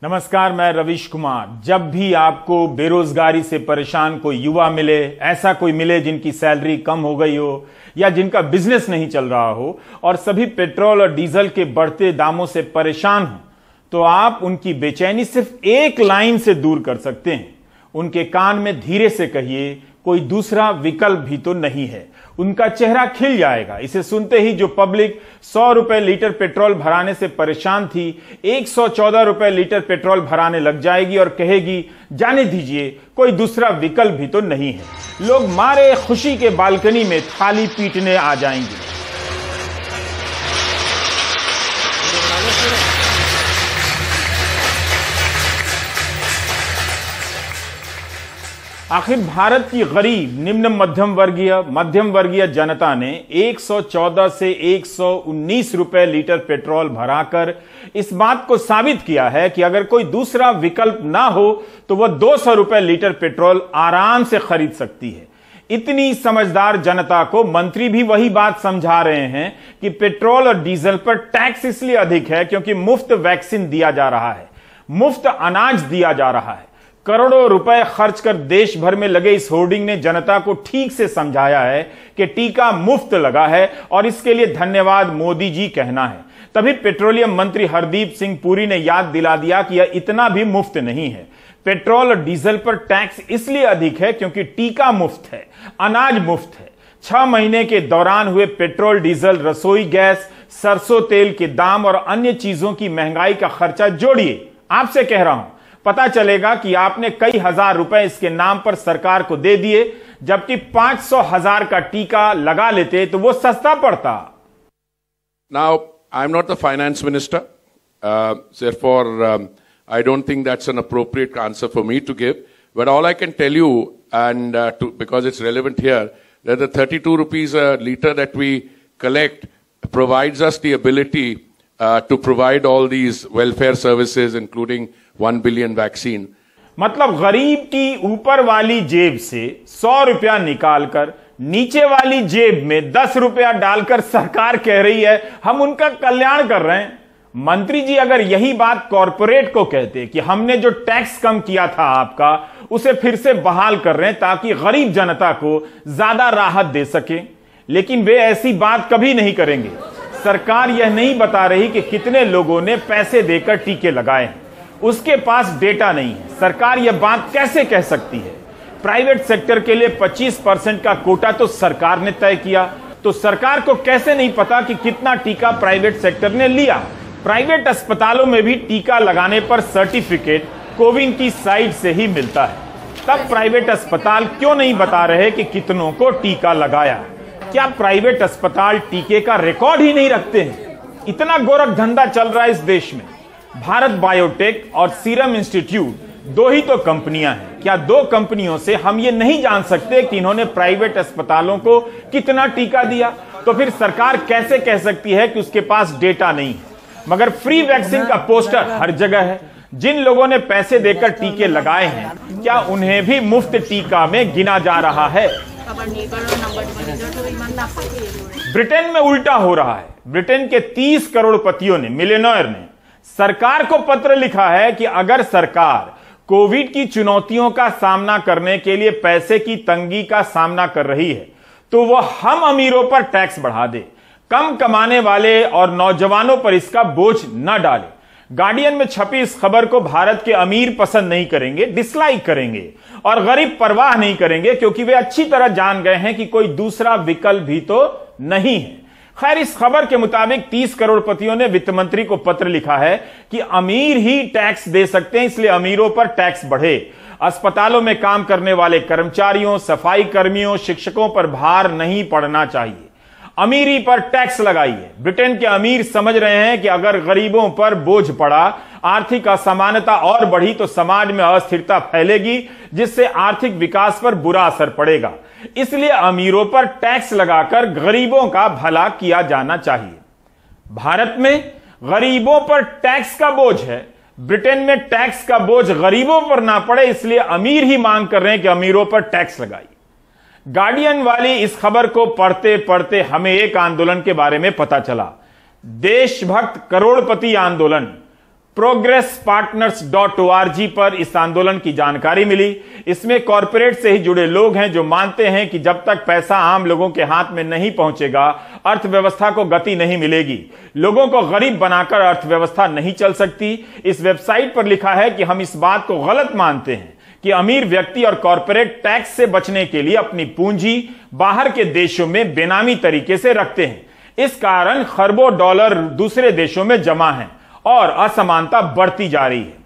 नमस्कार, मैं रवीश कुमार। जब भी आपको बेरोजगारी से परेशान कोई युवा मिले, ऐसा कोई मिले जिनकी सैलरी कम हो गई हो या जिनका बिजनेस नहीं चल रहा हो और सभी पेट्रोल और डीजल के बढ़ते दामों से परेशान हो, तो आप उनकी बेचैनी सिर्फ एक लाइन से दूर कर सकते हैं। उनके कान में धीरे से कहिए, कोई दूसरा विकल्प भी तो नहीं है। उनका चेहरा खिल जाएगा। इसे सुनते ही जो पब्लिक 100 रुपए लीटर पेट्रोल भराने से परेशान थी, 114 रुपए लीटर पेट्रोल भराने लग जाएगी और कहेगी, जाने दीजिए, कोई दूसरा विकल्प भी तो नहीं है। लोग मारे खुशी के बालकनी में थाली पीटने आ जाएंगे। आखिर भारत की गरीब निम्न मध्यम वर्गीय जनता ने 114 से 119 रुपए लीटर पेट्रोल भराकर इस बात को साबित किया है कि अगर कोई दूसरा विकल्प ना हो तो वह 200 रुपए लीटर पेट्रोल आराम से खरीद सकती है। इतनी समझदार जनता को मंत्री भी वही बात समझा रहे हैं कि पेट्रोल और डीजल पर टैक्स इसलिए अधिक है क्योंकि मुफ्त वैक्सीन दिया जा रहा है, मुफ्त अनाज दिया जा रहा है। करोड़ों रुपए खर्च कर देश भर में लगे इस होर्डिंग ने जनता को ठीक से समझाया है कि टीका मुफ्त लगा है और इसके लिए धन्यवाद मोदी जी कहना है। तभी पेट्रोलियम मंत्री हरदीप सिंह पुरी ने याद दिला दिया कि यह इतना भी मुफ्त नहीं है। पेट्रोल और डीजल पर टैक्स इसलिए अधिक है क्योंकि टीका मुफ्त है, अनाज मुफ्त है। 6 महीने के दौरान हुए पेट्रोल, डीजल, रसोई गैस, सरसों तेल के दाम और अन्य चीजों की महंगाई का खर्चा जोड़िए। आपसे कह रहा हूं, पता चलेगा कि आपने कई हजार रुपए इसके नाम पर सरकार को दे दिए, जबकि 500,000 का टीका लगा लेते तो वो सस्ता पड़ता। Now, I'm not the finance minister, therefore I don't think that's an appropriate answer for me to give. But all I can tell you, and because it's relevant here, that the 32 rupees a litre that we collect provides us the ability to provide all these welfare services, including 1 billion vaccine. मतलब गरीब की ऊपर वाली जेब से 100 रुपया निकालकर नीचे वाली जेब में 10 रुपया डालकर सरकार कह रही है हम उनका कल्याण कर रहे हैं। मंत्री जी अगर यही बात कॉरपोरेट को कहते कि हमने जो टैक्स कम किया था आपका, उसे फिर से बहाल कर रहे हैं ताकि गरीब जनता को ज्यादा राहत दे सके, लेकिन वे ऐसी बात कभी नहीं करेंगे। सरकार यह नहीं बता रही कि कितने लोगों ने पैसे देकर टीके लगाए हैं, उसके पास डेटा नहीं है। सरकार यह बात कैसे कह सकती है? प्राइवेट सेक्टर के लिए 25% का कोटा तो सरकार ने तय किया, तो सरकार को कैसे नहीं पता कि कितना टीका प्राइवेट सेक्टर ने लिया? प्राइवेट अस्पतालों में भी टीका लगाने पर सर्टिफिकेट कोविन की साइट से ही मिलता है। तब प्राइवेट अस्पताल क्यों नहीं बता रहे कि कितनों को टीका लगाया? क्या प्राइवेट अस्पताल टीके का रिकॉर्ड ही नहीं रखते हैं? इतना गोरख धंधा चल रहा है इस देश में। भारत बायोटेक और सीरम इंस्टीट्यूट दो ही तो कंपनियां हैं। क्या दो कंपनियों से हम ये नहीं जान सकते कि इन्होंने प्राइवेट अस्पतालों को कितना टीका दिया? तो फिर सरकार कैसे कह सकती है कि उसके पास डेटा नहीं है? मगर फ्री वैक्सीन का पोस्टर हर जगह है। जिन लोगों ने पैसे देकर टीके लगाए हैं, क्या उन्हें भी मुफ्त टीका में गिना जा रहा है? ब्रिटेन में उल्टा हो रहा है। ब्रिटेन के 30 करोड़पतियों ने, मिलियनेयर ने सरकार को पत्र लिखा है कि अगर सरकार कोविड की चुनौतियों का सामना करने के लिए पैसे की तंगी का सामना कर रही है तो वह हम अमीरों पर टैक्स बढ़ा दे, कम कमाने वाले और नौजवानों पर इसका बोझ न डाले। गार्डियन में छपी इस खबर को भारत के अमीर पसंद नहीं करेंगे, डिसलाइक करेंगे, और गरीब परवाह नहीं करेंगे क्योंकि वे अच्छी तरह जान गए हैं कि कोई दूसरा विकल्प भी तो नहीं है। खैर, इस खबर के मुताबिक 30 करोड़पतियों ने वित्त मंत्री को पत्र लिखा है कि अमीर ही टैक्स दे सकते हैं, इसलिए अमीरों पर टैक्स बढ़े। अस्पतालों में काम करने वाले कर्मचारियों, सफाई कर्मियों, शिक्षकों पर भार नहीं पड़ना चाहिए। अमीरी पर टैक्स लगाइए। ब्रिटेन के अमीर समझ रहे हैं कि अगर गरीबों पर बोझ पड़ा, आर्थिक असमानता और बढ़ी तो समाज में अस्थिरता फैलेगी, जिससे आर्थिक विकास पर बुरा असर पड़ेगा। इसलिए अमीरों पर टैक्स लगाकर गरीबों का भला किया जाना चाहिए। भारत में गरीबों पर टैक्स का बोझ है, ब्रिटेन में टैक्स का बोझ गरीबों पर ना पड़े, इसलिए अमीर ही मांग कर रहे हैं कि अमीरों पर टैक्स लगाइए। गार्डियन वाली इस खबर को पढ़ते पढ़ते हमें एक आंदोलन के बारे में पता चला, देशभक्त करोड़पति आंदोलन। progresspartners.org पर इस आंदोलन की जानकारी मिली। इसमें कॉरपोरेट से ही जुड़े लोग हैं जो मानते हैं कि जब तक पैसा आम लोगों के हाथ में नहीं पहुंचेगा, अर्थव्यवस्था को गति नहीं मिलेगी। लोगों को गरीब बनाकर अर्थव्यवस्था नहीं चल सकती। इस वेबसाइट पर लिखा है कि हम इस बात को गलत मानते हैं कि अमीर व्यक्ति और कॉरपोरेट टैक्स से बचने के लिए अपनी पूंजी बाहर के देशों में बेनामी तरीके से रखते हैं। इस कारण खरबों डॉलर दूसरे देशों में जमा हैं और असमानता बढ़ती जा रही है।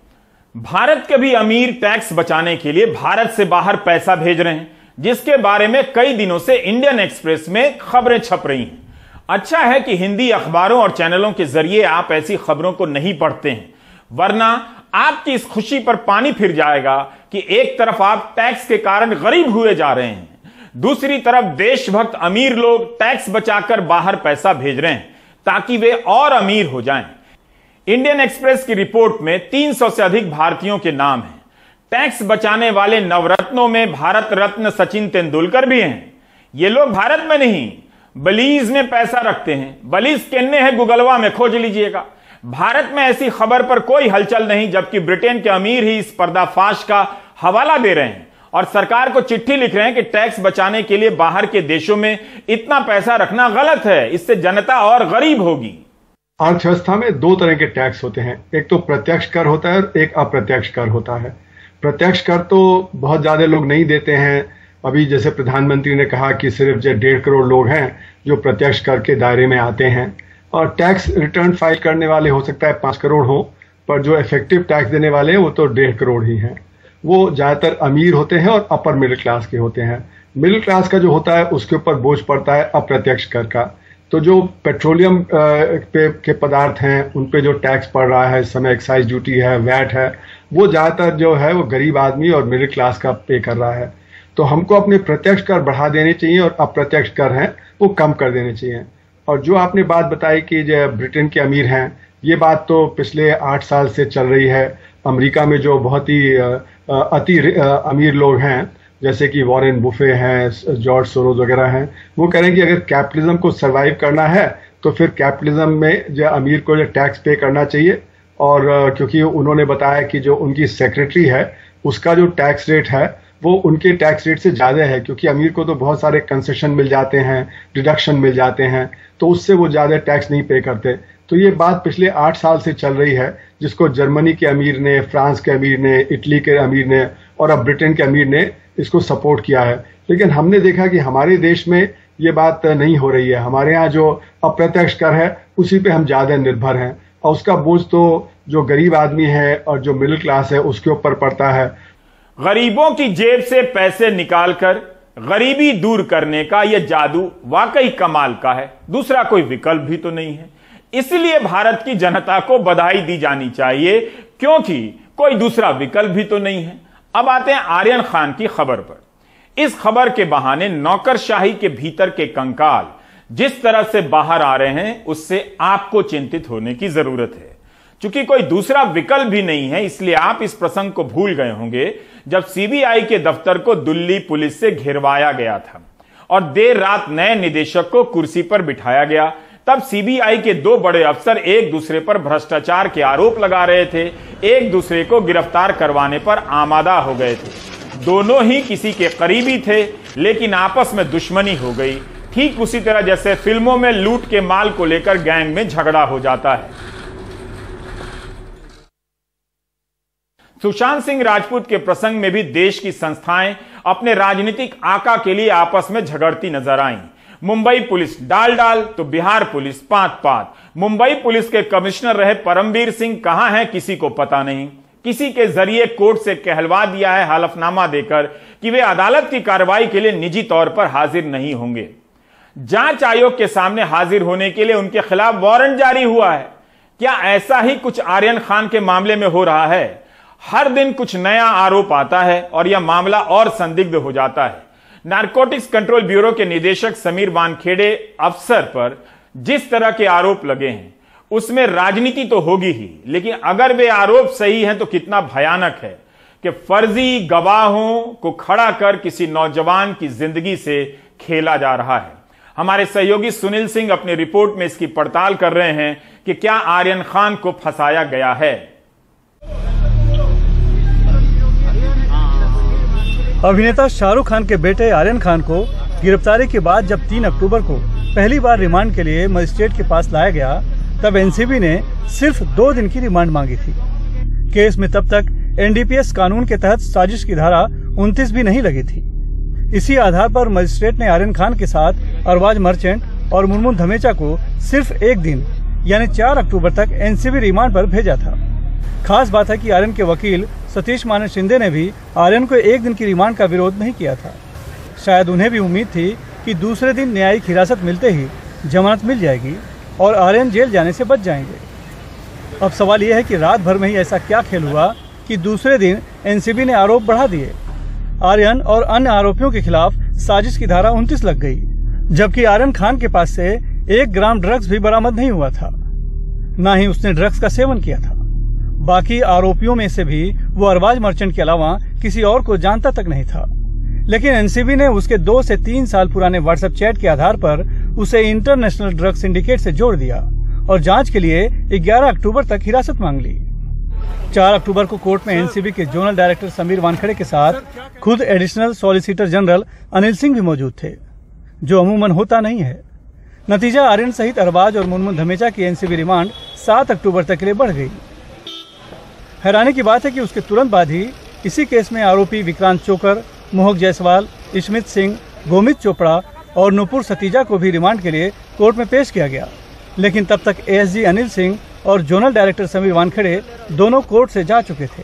भारत के भी अमीर टैक्स बचाने के लिए भारत से बाहर पैसा भेज रहे हैं, जिसके बारे में कई दिनों से इंडियन एक्सप्रेस में खबरें छप रही हैं। अच्छा है कि हिंदी अखबारों और चैनलों के जरिए आप ऐसी खबरों को नहीं पढ़ते हैं, वरना आपकी इस खुशी पर पानी फिर जाएगा कि एक तरफ आप टैक्स के कारण गरीब हुए जा रहे हैं, दूसरी तरफ देशभक्त अमीर लोग टैक्स बचाकर बाहर पैसा भेज रहे हैं ताकि वे और अमीर हो जाएं। इंडियन एक्सप्रेस की रिपोर्ट में 300 से अधिक भारतीयों के नाम हैं। टैक्स बचाने वाले नवरत्नों में भारत रत्न सचिन तेंदुलकर भी हैं। ये लोग भारत में नहीं, बलीज में पैसा रखते हैं। बलीज केन्ने है, गूगलवा में खोज लीजिएगा। भारत में ऐसी खबर पर कोई हलचल नहीं, जबकि ब्रिटेन के अमीर ही इस पर्दाफाश का हवाला दे रहे हैं और सरकार को चिट्ठी लिख रहे हैं कि टैक्स बचाने के लिए बाहर के देशों में इतना पैसा रखना गलत है, इससे जनता और गरीब होगी। अर्थव्यवस्था में दो तरह के टैक्स होते हैं, एक तो प्रत्यक्ष कर होता है और एक अप्रत्यक्ष कर होता है। प्रत्यक्ष कर तो बहुत ज्यादा लोग नहीं देते हैं। अभी जैसे प्रधानमंत्री ने कहा कि सिर्फ जो 1.5 करोड़ लोग हैं जो प्रत्यक्ष कर के दायरे में आते हैं, और टैक्स रिटर्न फाइल करने वाले हो सकता है 5 करोड़ हो, पर जो इफेक्टिव टैक्स देने वाले हैं वो तो 1.5 करोड़ ही हैं। वो ज्यादातर अमीर होते हैं और अपर मिडिल क्लास के होते हैं। मिडिल क्लास का जो होता है उसके ऊपर बोझ पड़ता है अप्रत्यक्ष कर का। तो जो पेट्रोलियम के पदार्थ हैं उन पे जो टैक्स पड़ रहा है इस समय, एक्साइज ड्यूटी है, वैट है, वो ज्यादातर जो है वो गरीब आदमी और मिडिल क्लास का पे कर रहा है। तो हमको अपने प्रत्यक्ष कर बढ़ा देने चाहिए और अप्रत्यक्ष कर हैं वो कम कर देने चाहिए। और जो आपने बात बताई कि जो ब्रिटेन के अमीर हैं, ये बात तो पिछले 8 साल से चल रही है। अमेरिका में जो बहुत ही अति अमीर लोग हैं, जैसे कि वॉरेन बुफे हैं, जॉर्ज सोरोस वगैरह हैं, वो कह रहे हैं कि अगर कैपिटलिज्म को सरवाइव करना है तो फिर कैपिटलिज्म में जो अमीर को जो टैक्स पे करना चाहिए। और क्योंकि उन्होंने बताया कि जो उनकी सेक्रेटरी है उसका जो टैक्स रेट है वो उनके टैक्स रेट से ज्यादा है, क्योंकि अमीर को तो बहुत सारे कंसेशन मिल जाते हैं, डिडक्शन मिल जाते हैं, तो उससे वो ज्यादा टैक्स नहीं पे करते। तो ये बात पिछले 8 साल से चल रही है, जिसको जर्मनी के अमीर ने, फ्रांस के अमीर ने, इटली के अमीर ने और अब ब्रिटेन के अमीर ने इसको सपोर्ट किया है। लेकिन हमने देखा कि हमारे देश में ये बात नहीं हो रही है। हमारे यहाँ जो अप्रत्यक्ष कर है उसी पे हम ज्यादा निर्भर हैं, और उसका बोझ तो जो गरीब आदमी है और जो मिडिल क्लास है उसके ऊपर पड़ता है। गरीबों की जेब से पैसे निकालकर गरीबी दूर करने का यह जादू वाकई कमाल का है, दूसरा कोई विकल्प भी तो नहीं है। इसलिए भारत की जनता को बधाई दी जानी चाहिए, क्योंकि कोई दूसरा विकल्प भी तो नहीं है। अब आते हैं आर्यन खान की खबर पर। इस खबर के बहाने नौकरशाही के भीतर के कंकाल जिस तरह से बाहर आ रहे हैं, उससे आपको चिंतित होने की जरूरत है। चूंकि कोई दूसरा विकल्प भी नहीं है, इसलिए आप इस प्रसंग को भूल गए होंगे जब सीबीआई के दफ्तर को दिल्ली पुलिस से घेरवाया गया था और देर रात नए निदेशक को कुर्सी पर बिठाया गया। तब सीबीआई के 2 बड़े अफसर एक दूसरे पर भ्रष्टाचार के आरोप लगा रहे थे, एक दूसरे को गिरफ्तार करवाने पर आमादा हो गए थे। दोनों ही किसी के करीबी थे, लेकिन आपस में दुश्मनी हो गई, ठीक उसी तरह जैसे फिल्मों में लूट के माल को लेकर गैंग में झगड़ा हो जाता है। सुशांत सिंह राजपूत के प्रसंग में भी देश की संस्थाएं अपने राजनीतिक आका के लिए आपस में झगड़ती नजर आईं। मुंबई पुलिस डाल तो बिहार पुलिस पात। मुंबई पुलिस के कमिश्नर रहे परमवीर सिंह कहां हैं किसी को पता नहीं। किसी के जरिए कोर्ट से कहलवा दिया है हलफनामा देकर कि वे अदालत की कार्रवाई के लिए निजी तौर पर हाजिर नहीं होंगे। जांच आयोग के सामने हाजिर होने के लिए उनके खिलाफ वारंट जारी हुआ है। क्या ऐसा ही कुछ आर्यन खान के मामले में हो रहा है? हर दिन कुछ नया आरोप आता है और यह मामला और संदिग्ध हो जाता है। नारकोटिक्स कंट्रोल ब्यूरो के निदेशक समीर वानखेड़े अफसर पर जिस तरह के आरोप लगे हैं उसमें राजनीति तो होगी ही, लेकिन अगर वे आरोप सही हैं तो कितना भयानक है कि फर्जी गवाहों को खड़ा कर किसी नौजवान की जिंदगी से खेला जा रहा है। हमारे सहयोगी सुनील सिंह अपनी रिपोर्ट में इसकी पड़ताल कर रहे हैं कि क्या आर्यन खान को फंसाया गया है। अभिनेता शाहरुख खान के बेटे आर्यन खान को गिरफ्तारी के बाद जब 3 अक्टूबर को पहली बार रिमांड के लिए मजिस्ट्रेट के पास लाया गया, तब एनसीबी ने सिर्फ 2 दिन की रिमांड मांगी थी। केस में तब तक एनडीपीएस कानून के तहत साजिश की धारा 29 भी नहीं लगी थी। इसी आधार पर मजिस्ट्रेट ने आर्यन खान के साथ अरबाज मर्चेंट और मुनमुन धमेचा को सिर्फ 1 दिन यानी 4 अक्टूबर तक एनसीबी रिमांड पर भेजा था। खास बात है कि आर्यन के वकील सतीश माने शिंदे ने भी आर्यन को 1 दिन की रिमांड का विरोध नहीं किया था। शायद उन्हें भी उम्मीद थी कि दूसरे दिन न्यायिक हिरासत मिलते ही जमानत मिल जाएगी और आर्यन जेल जाने से बच जाएंगे। अब सवाल यह है कि रात भर में ही ऐसा क्या खेल हुआ कि दूसरे दिन एनसीबी ने आरोप बढ़ा दिए। आर्यन और अन्य आरोपियों के खिलाफ साजिश की धारा 29 लग गई, जबकि आर्यन खान के पास से 1 ग्राम ड्रग्स भी बरामद नहीं हुआ था, न ही उसने ड्रग्स का सेवन किया था। बाकी आरोपियों में से भी वो अरबाज मर्चेंट के अलावा किसी और को जानता तक नहीं था, लेकिन एनसीबी ने उसके 2 से 3 साल पुराने व्हाट्सएप चैट के आधार पर उसे इंटरनेशनल ड्रग सिंडिकेट से जोड़ दिया और जांच के लिए 11 अक्टूबर तक हिरासत मांग ली। 4 अक्टूबर को कोर्ट में एनसीबी के जोनल डायरेक्टर समीर वानखेड़े के साथ खुद additional solicitor general Anil Singh भी मौजूद थे, जो अमूमन होता नहीं है। नतीजा आर्यन सहित अरबाज और मुनमुन धमेचा की एनसीबी रिमांड 7 अक्टूबर तक के लिए बढ़ गई। हैरानी की बात है कि उसके तुरंत बाद ही इसी केस में आरोपी विक्रांत चोकर, मोहक जायसवाल, इस्मित सिंह, गोमित चोपड़ा और नुपुर सतीजा को भी रिमांड के लिए कोर्ट में पेश किया गया, लेकिन तब तक एएसजी अनिल सिंह और जोनल डायरेक्टर समीर वानखेड़े दोनों कोर्ट से जा चुके थे।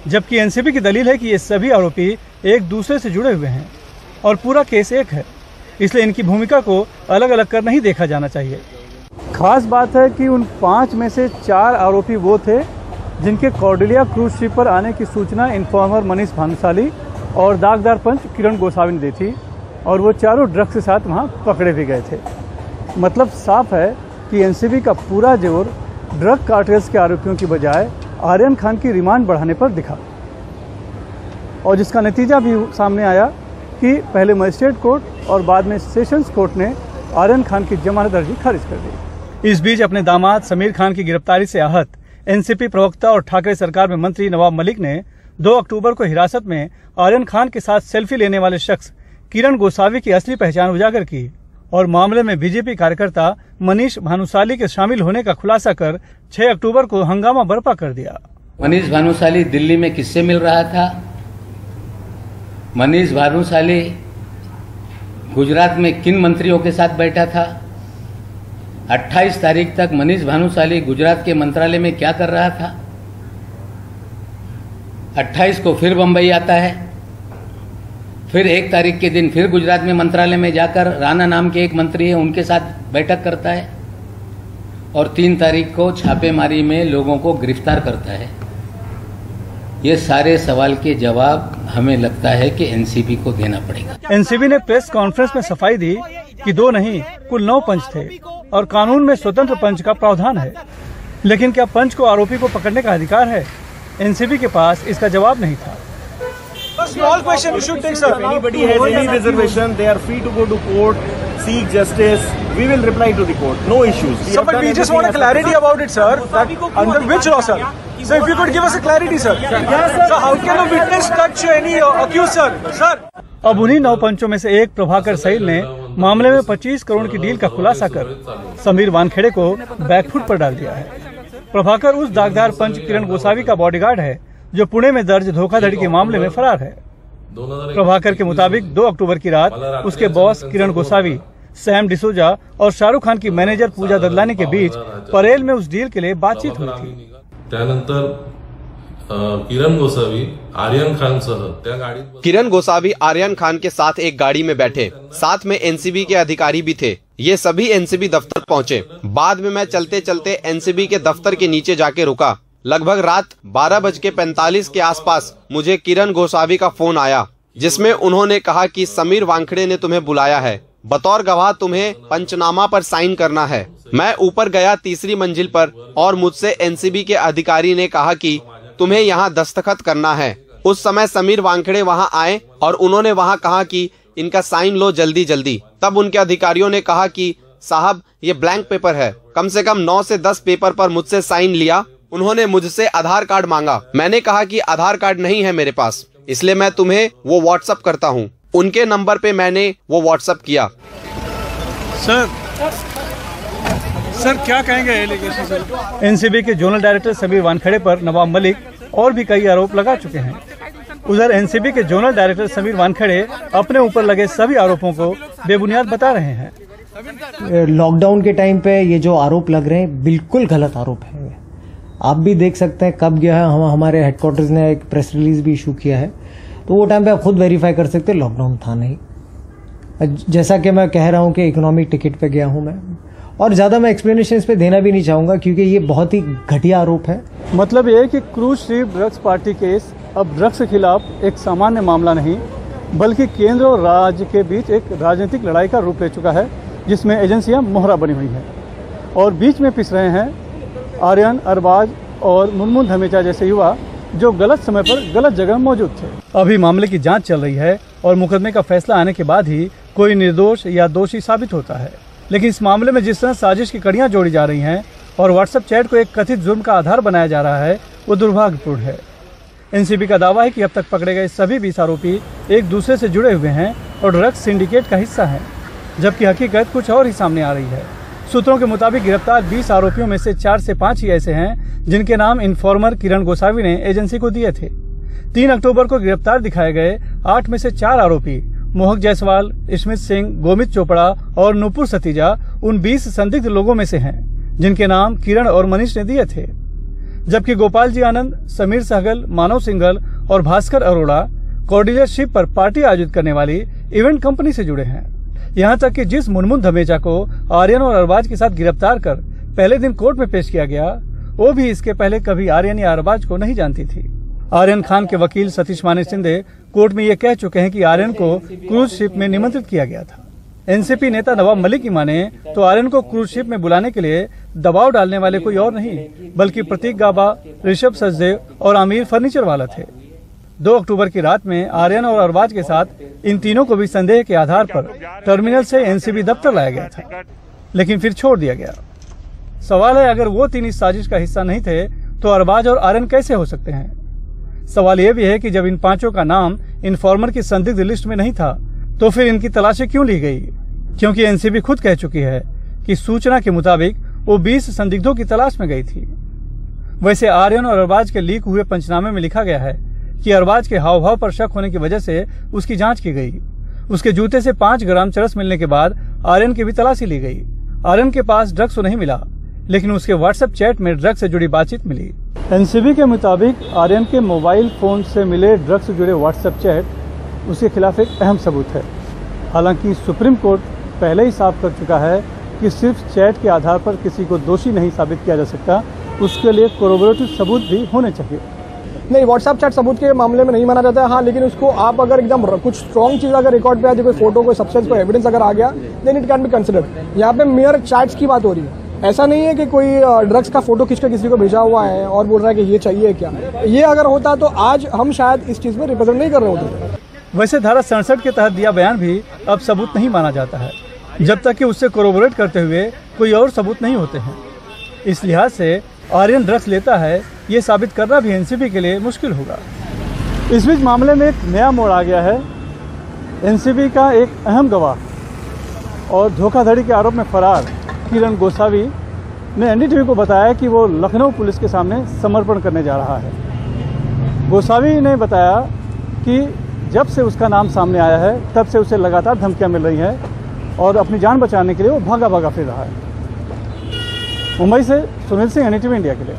जबकि एनसीबी की दलील है कि ये सभी आरोपी एक दूसरे से जुड़े हुए हैं और पूरा केस एक है, इसलिए इनकी भूमिका को अलग अलग कर नहीं देखा जाना चाहिए। खास बात है कि उन 5 में से 4 आरोपी वो थे जिनके कॉर्डेलिया क्रूज शिप पर आने की सूचना इन्फॉर्मर मनीष भानुशाली और दागदार पंच किरण गोसावी ने दी थी, और वो चारों ड्रग्स के साथ वहाँ पकड़े भी गए थे। मतलब साफ है कि एनसीबी का पूरा जोर ड्रग कार्टेल्स के आरोपियों की बजाय आर्यन खान की रिमांड बढ़ाने पर दिखा, और जिसका नतीजा भी सामने आया कि पहले मजिस्ट्रेट कोर्ट और बाद में सेशंस कोर्ट ने आर्यन खान की जमानत अर्जी खारिज कर दी। इस बीच अपने दामाद समीर खान की गिरफ्तारी से आहत एनसीपी प्रवक्ता और ठाकरे सरकार में मंत्री नवाब मलिक ने 2 अक्टूबर को हिरासत में आर्यन खान के साथ सेल्फी लेने वाले शख्स किरण गोसावी की असली पहचान उजागर की और मामले में बीजेपी कार्यकर्ता मनीष भानुशाली के शामिल होने का खुलासा कर 6 अक्टूबर को हंगामा बर्पा कर दिया। मनीष भानुशाली दिल्ली में किससे मिल रहा था? मनीष भानुशाली गुजरात में किन मंत्रियों के साथ बैठा था? 28 तारीख तक मनीष भानुशाली गुजरात के मंत्रालय में क्या कर रहा था? 28 को फिर बंबई आता है, फिर 1 तारीख के दिन फिर गुजरात में मंत्रालय में जाकर राणा नाम के एक मंत्री है उनके साथ बैठक करता है, और 3 तारीख को छापेमारी में लोगों को गिरफ्तार करता है। ये सारे सवाल के जवाब हमें लगता है कि एनसीबी को देना पड़ेगा। एनसीबी ने प्रेस कॉन्फ्रेंस में सफाई दी कि 2 नहीं कुल 9 पंच थे और कानून में स्वतंत्र पंच का प्रावधान है, लेकिन क्या पंच को आरोपी को पकड़ने का अधिकार है? एनसीबी के पास इसका जवाब नहीं था। Small question you should take, sir. If anybody has any reservation, they are free to go to court, seek justice. We will reply to the court. No issues. Sir, but we just want a clarity about it, sir. That under which law, sir? So if you could give us a clarity, sir. Yes, sir. So how can a witness touch any accused, sir? Sir. अब उन्हीं 9 पंचों में से एक Prabhakar cell ने मामले में 25 करोड़ की डील का खुलासा कर समीर वानखेड़े को बैकफुट पर डाल दिया है। प्रभाकर उस दागदार पंच किरण गोसावी का बॉडीगार्ड है जो पुणे में दर्ज धोखाधड़ी के मामले में फरार है। प्रभाकर के मुताबिक 2 अक्टूबर की रात उसके बॉस किरण गोसावी, सैम डिसोजा और शाहरुख खान की मैनेजर पूजा ददलानी के बीच परेल में उस डील के लिए बातचीत हुई थी। किरण गोसावी आर्यन खान के साथ एक गाड़ी में बैठे, साथ में एनसीबी के अधिकारी भी थे। ये सभी एनसीबी दफ्तर पहुंचे। बाद में मैं चलते चलते एनसीबी के दफ्तर के नीचे जाके रुका। लगभग रात 12:45 के आसपास मुझे किरण गोसावी का फोन आया, जिसमें उन्होंने कहा कि समीर वानखेड़े ने तुम्हें बुलाया है, बतौर गवाह तुम्हें पंचनामा पर साइन करना है। मैं ऊपर गया 3री मंजिल पर और मुझसे एनसीबी के अधिकारी ने कहा कि तुम्हें यहाँ दस्तखत करना है। उस समय समीर वानखेड़े वहाँ आए और उन्होंने वहाँ कहा कि इनका साइन लो जल्दी जल्दी। तब उनके अधिकारियों ने कहा कि साहब ये ब्लैंक पेपर है। कम से कम 9 से 10 पेपर पर मुझसे साइन लिया। उन्होंने मुझसे आधार कार्ड मांगा। मैंने कहा कि आधार कार्ड नहीं है मेरे पास। इसलिए मैं तुम्हें वो व्हाट्सएप करता हूँ। उनके नंबर पे मैंने वो व्हाट्सएप किया। सर क्या कहेंगे एलिगेशन सर? एनसीबी के जोनल डायरेक्टर समीर वानखेड़े पर नवाब मलिक और भी कई आरोप लगा चुके हैं। उधर एनसीबी के जोनल डायरेक्टर समीर वानखेड़े अपने ऊपर लगे सभी आरोपों को बेबुनियाद बता रहे हैं। लॉकडाउन के टाइम पे ये जो आरोप लग रहे हैं बिल्कुल गलत आरोप है। आप भी देख सकते हैं कब गया है, हमारे हेडक्वार्टर्स ने एक प्रेस रिलीज भी इशू किया है, तो वो टाइम पे आप खुद वेरीफाई कर सकते हैं लॉकडाउन था नहीं। जैसा कि मैं कह रहा हूं कि इकोनॉमिक टिकट पे गया हूं मैं, और ज्यादा मैं एक्सप्लेनेशन इस पे देना भी नहीं चाहूंगा क्योंकि ये बहुत ही घटिया आरोप है। मतलब ये है कि cruise ship drugs party case अब ड्रग्स के खिलाफ एक सामान्य मामला नहीं बल्कि केंद्र और राज्य के बीच एक राजनीतिक लड़ाई का रूप ले चुका है, जिसमें एजेंसियां मोहरा बनी हुई हैं और बीच में पिस रहे हैं आर्यन, अरबाज और मुनमुन धमेचा जैसे युवा जो गलत समय पर गलत जगह मौजूद थे। अभी मामले की जांच चल रही है और मुकदमे का फैसला आने के बाद ही कोई निर्दोष या दोषी साबित होता है। लेकिन इस मामले में जिस तरह साजिश की कड़ियां जोड़ी जा रही हैं और व्हाट्सएप चैट को एक कथित जुर्म का आधार बनाया जा रहा है, वो दुर्भाग्यपूर्ण है। एनसीबी का दावा है कि अब तक पकड़े गए सभी 20 आरोपी एक दूसरे से जुड़े हुए हैं और ड्रग्स सिंडिकेट का हिस्सा हैं, जबकि हकीकत कुछ और ही सामने आ रही है। सूत्रों के मुताबिक गिरफ्तार 20 आरोपियों में से 4 से 5 ही ऐसे हैं जिनके नाम इन्फॉर्मर किरण गोसावी ने एजेंसी को दिए थे। 3 अक्टूबर को गिरफ्तार दिखाए गए 8 में से 4 आरोपी मोहक जायसवाल, स्मित सिंह, गोमित चोपड़ा और नुपुर सतीजा उन 20 संदिग्ध लोगों में से हैं जिनके नाम किरण और मनीष ने दिए थे, जबकि गोपाल जी आनंद, समीर सहगल, मानव सिंघल और भास्कर अरोड़ा कॉर्डिलियर शिप पर पार्टी आयोजित करने वाली इवेंट कंपनी से जुड़े हैं। यहाँ तक कि जिस मुनमुन धमेचा को आर्यन और अरबाज के साथ गिरफ्तार कर पहले दिन कोर्ट में पेश किया गया, वो भी इसके पहले कभी आर्यन या अरबाज को नहीं जानती थी। आर्यन खान के वकील सतीश माने सिंधे कोर्ट में ये कह चुके हैं कि आर्यन को क्रूज शिप में निमंत्रित किया गया था। एनसीपी नेता नवाब मलिक की माने तो आर्यन को क्रूज शिप में बुलाने के लिए दबाव डालने वाले कोई और नहीं बल्कि प्रतीक गाबा, ऋषभ सचदेव और आमिर फर्नीचर वाला थे। 2 अक्टूबर की रात में आर्यन और अरबाज के साथ इन तीनों को भी संदेह के आधार पर टर्मिनल से एनसीबी दफ्तर लाया गया था, लेकिन फिर छोड़ दिया गया। सवाल है, अगर वो 3 इस साजिश का हिस्सा नहीं थे तो अरबाज और आर्यन कैसे हो सकते हैं? सवाल यह भी है कि जब इन 5 का नाम इन्फॉर्मर की संदिग्ध लिस्ट में नहीं था तो फिर इनकी तलाशी क्यों ली गई? क्योंकि एनसीबी खुद कह चुकी है कि सूचना के मुताबिक वो 20 संदिग्धों की तलाश में गई थी। वैसे आर्यन और अरबाज के लीक हुए पंचनामे में लिखा गया है कि अरबाज के हाव भाव पर शक होने की वजह से उसकी जांच की गई। उसके जूते से 5 ग्राम चरस मिलने के बाद आर्यन की भी तलाशी ली गई। आर्यन के पास ड्रग्स तो नहीं मिला, लेकिन उसके व्हाट्सएप चैट में ड्रग्स से जुड़ी बातचीत मिली। एनसीबी के मुताबिक आर्यन के मोबाइल फोन से मिले ड्रग्स से जुड़े व्हाट्सएप चैट उसके खिलाफ एक अहम सबूत है। हालांकि सुप्रीम कोर्ट पहले ही साफ कर चुका है कि सिर्फ चैट के आधार पर किसी को दोषी नहीं साबित किया जा सकता, उसके लिए कोरोबोरेटिव सबूत भी होने चाहिए। नहीं, व्हाट्सएप चैट सबूत के मामले में नहीं माना जाता है। हाँ, लेकिन उसको आप अगर एकदम कुछ स्ट्रॉन्ग चीज अगर रिकॉर्ड पे आ जाए, कोई फोटो, कोई सब्सटेंस, कोई एविडेंस अगर आ गया, then it can be considered. यहाँ पे मेयर चैट्स की बात हो रही है, ऐसा नहीं है कि कोई ड्रग्स का फोटो खींच कर किसी को भेजा हुआ है और बोल रहा है कि ये चाहिए क्या। ये अगर होता तो आज हम शायद इस चीज में रिप्रेजेंट नहीं कर रहे होते। वैसे धारा 67 के तहत दिया बयान भी अब सबूत नहीं माना जाता है जब तक कि उससे कोरोबोरेट करते हुए कोई और सबूत नहीं होते हैं। इस लिहाज से आर्यन ड्रग्स लेता है ये साबित करना भी एनसीबी के लिए मुश्किल होगा। इस बीच मामले में एक नया मोड़ आ गया है। एनसीबी का एक अहम गवाह और धोखाधड़ी के आरोप में फरार किरण गोसावी ने एनडीटीवी को बताया कि वो लखनऊ पुलिस के सामने समर्पण करने जा रहा है। गोसावी ने बताया कि जब से उसका नाम सामने आया है तब से उसे लगातार धमकियां मिल रही हैं और अपनी जान बचाने के लिए वो भागा भागा फिर रहा है। मुंबई से सुनील सिंह, एनडीटीवी इंडिया के लिए।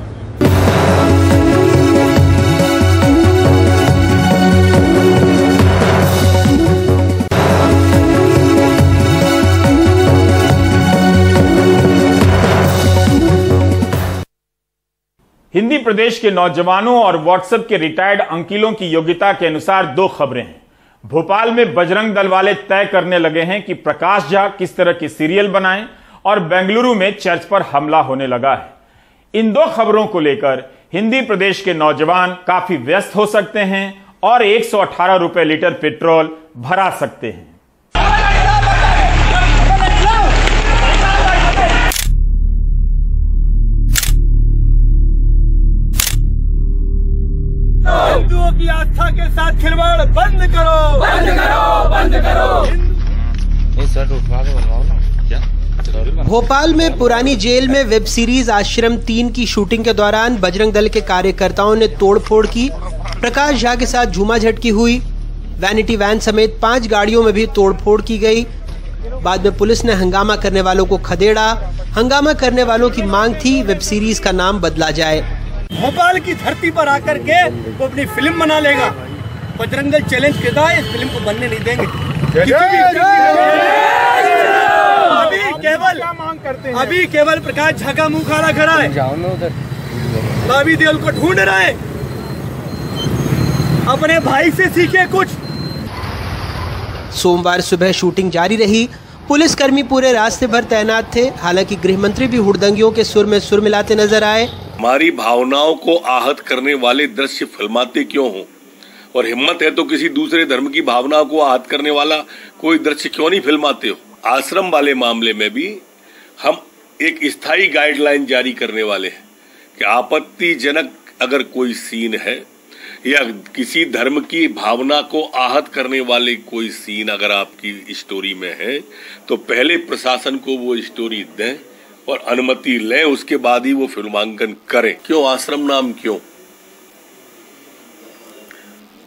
हिंदी प्रदेश के नौजवानों और व्हाट्सएप के रिटायर्ड अंकिलों की योग्यता के अनुसार 2 खबरें हैं। भोपाल में बजरंग दल वाले तय करने लगे हैं कि प्रकाश झा किस तरह की सीरियल बनाएं और बेंगलुरु में चर्च पर हमला होने लगा है। इन 2 खबरों को लेकर हिंदी प्रदेश के नौजवान काफी व्यस्त हो सकते हैं और 118 रुपए लीटर पेट्रोल भरा सकते हैं। हिंदुओं की की आस्था के साथ खिलवाड़ बंद करो, बंद करो, बंद करो। भोपाल में पुरानी जेल में वेब सीरीज आश्रम 3 की शूटिंग के दौरान बजरंग दल के कार्यकर्ताओं ने तोड़फोड़ की। प्रकाश झा के साथ झूमाझटकी हुई। वैनिटी वैन समेत 5 गाड़ियों में भी तोड़फोड़ की गई। बाद में पुलिस ने हंगामा करने वालों को खदेड़ा। हंगामा करने वालों की मांग थी वेब सीरीज का नाम बदला जाए। भोपाल की धरती पर आकर के वो अपनी फिल्म बना लेगा। बजरंग दल चैलेंज करता है, इस फिल्म को बनने नहीं देंगे। अभी केवल प्रकाश झा का मुंह काला खड़ा है, भाभी देओल को ढूंढ रहा है। अपने भाई से सीखे कुछ। सोमवार सुबह शूटिंग जारी रही। पुलिसकर्मी पूरे रास्ते भर तैनात थे। हालांकि गृह मंत्री भी हुड़दंगियों के सुर में सुर मिलाते नजर आए। हमारी भावनाओं को आहत करने वाले दृश्य फिल्माते क्यों हो, और हिम्मत है तो किसी दूसरे धर्म की भावनाओं को आहत करने वाला कोई दृश्य क्यों नहीं फिल्माते हो। आश्रम वाले मामले में भी हम एक स्थायी गाइडलाइन जारी करने वाले हैं कि आपत्तिजनक अगर कोई सीन है या किसी धर्म की भावना को आहत करने वाले कोई सीन अगर आपकी स्टोरी में है तो पहले प्रशासन को वो स्टोरी दें और अनुमति लें, उसके बाद ही वो फिल्मांकन करें। क्यों आश्रम नाम, क्यों?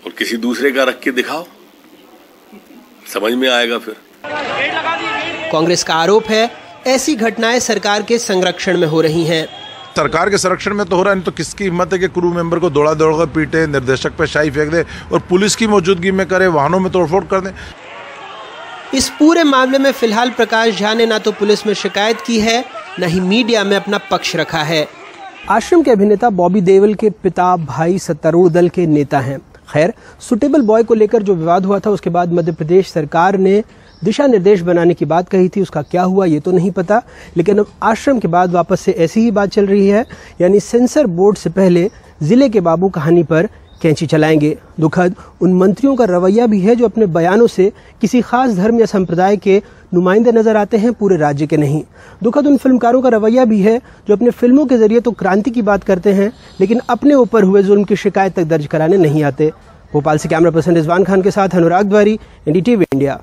और किसी दूसरे का रख के दिखाओ, समझ में आएगा फिर। कांग्रेस का आरोप है ऐसी घटनाएं सरकार के संरक्षण में हो रही हैं। सरकार के संरक्षण में तो हो रहा है, नहीं तो किसकी हिम्मत है कि क्रू मेंबर को दौड़ा कर पीटे, निर्देशक पे शाही फेंक दे और पुलिस की मौजूदगी में करे, वाहनों में तोड़फोड़ कर दे। इस पूरे मामले में फिलहाल प्रकाश झा ने ना तो पुलिस में शिकायत की है, न ही मीडिया में अपना पक्ष रखा है। आश्रम के अभिनेता बॉबी देओल के पिता भाई सत्तारूढ़ दल के नेता हैं। खैर, सुटेबल बॉय को लेकर जो विवाद हुआ था उसके बाद मध्य प्रदेश सरकार ने दिशा निर्देश बनाने की बात कही थी। उसका क्या हुआ ये तो नहीं पता, लेकिन अब आश्रम के बाद वापस से ऐसी ही बात चल रही है, यानी सेंसर बोर्ड से पहले जिले के बाबू कहानी पर कैंची चलाएंगे। दुखद उन मंत्रियों का रवैया भी है जो अपने बयानों से किसी खास धर्म या संप्रदाय के नुमाइंदे नजर आते हैं, पूरे राज्य के नहीं। दुखद उन फिल्मकारों का रवैया भी है जो अपने फिल्मों के जरिए तो क्रांति की बात करते हैं, लेकिन अपने ऊपर हुए जुल्म की शिकायत तक दर्ज कराने नहीं आते। भोपाल से कैमरा पर्सन रिजवान खान के साथ अनुराग द्वारी, एनडीटीवी इंडिया।